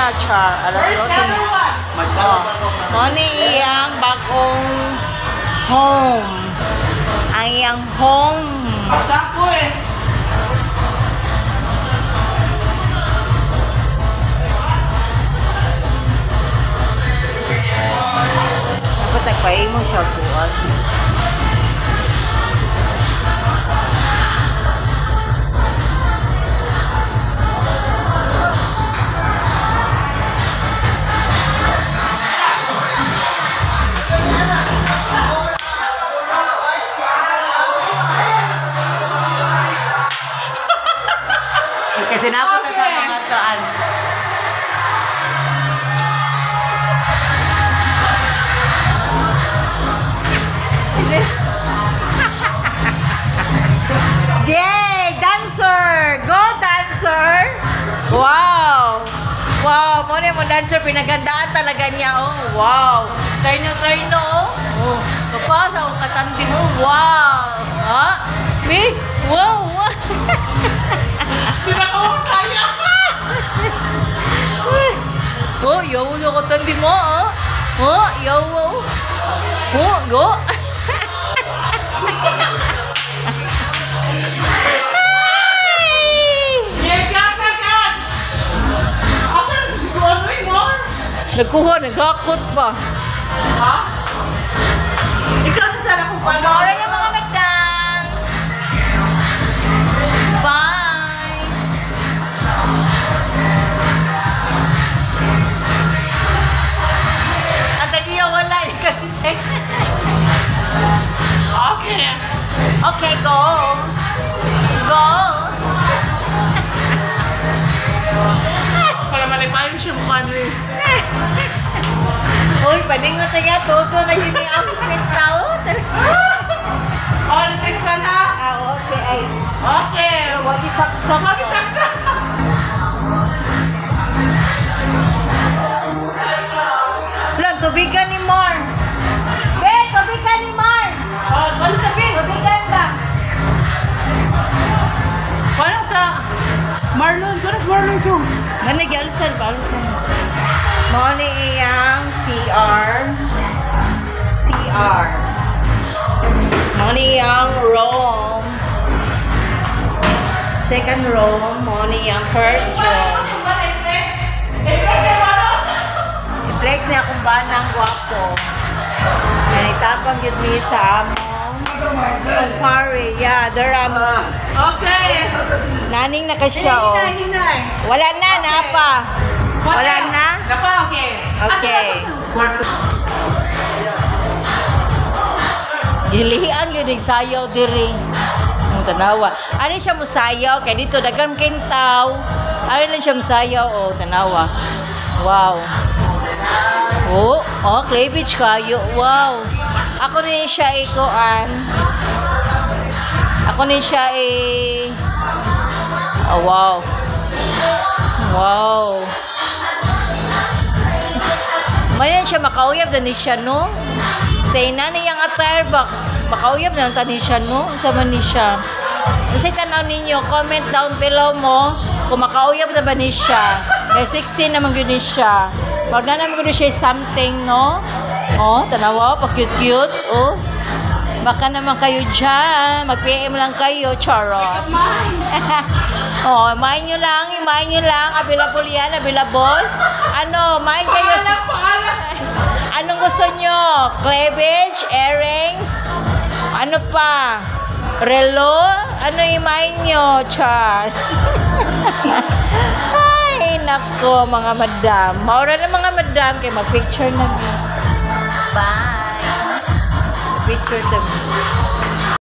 na, Char. Alas 12 na. Oh. Muna iyang bagong home. Ang iyang home. Sako eh. Dapat nagpain mo siya buwan. Kasi napunta sa mga toan. Yay! Dancer! Go, dancer! Wow! Wow! Muna mo dancer, pinagandaan talaga niya. Oh, wow! Turno, oh. Kapasa akong katandi mo. Wow! Ha? Me? Wow! Wow! Pinakawang saya! Oh, yaw yung katandi mo, oh. Oh, yaw, oh. Oh, go! Nagkuha, naghakot pa. Ha? Ikaw na sana kung paano. Panoorin ng mga mag-dance. Bye! At niya wala yung kasi. Okay. Okay, go. Go. Para malipayon siya mukha niyo eh. Uy, paningot na nga. Toto na yun yung outfit tao. Oh, natiksan ha? Okay, ay. Okay. Huwag isaksak. Mag-isaksak. Lang, tubigan ni Mar. Be, tubigan ni Mar. Oh, ano sabihin? Tubigan ba? Parang sa Marlon. Parang sa Marlon ko. Manag alsan ba? Alsan. Moni iyang CR. CR. Moni iyang room. Second room. Moni iyang first room. I-flex niya kung ba ng gwapo. Nanitapang yun niya sa among kumpare. Yeah, darama. Okay. Naning na ka siya, oh. Hinay. Wala na, napa. Wala na? Napa, okay. Okay. Gilihian yun yung sayaw diri. Ang tanawa. Ano siya mo sayaw? Kaya dito dagang kintaw. Ano lang siya mo sayaw? Oh, tanawa. Wow. Oh, cleavage kayo. Wow. Ako rin siya ikuan. Ako rin siya oh, wow. Wow. Mayan siya makauyab na ni siya, no? Sa ina niyang attire ba? Makauyab na ni siya, no? Sa man ni siya. Kasi tanaw ninyo, comment down below mo kung makauyab na ba ni siya. May 16 naman yun ni siya. Pag na namin ko siya something, no? Oh, tanawa, pa-cute-cute. Oh. Baka naman kayo dyan. Mag-PM lang kayo, charot. Oh, main nyo lang. Available yan, available. Ano, main kayo. Anong gusto nyo? Cleavage, earrings, ano pa? Relo? Ano yung main nyo, char? Ay, nako, mga madam. Maura na mga madam, kaya mag-picture na. Bye. Picture to me.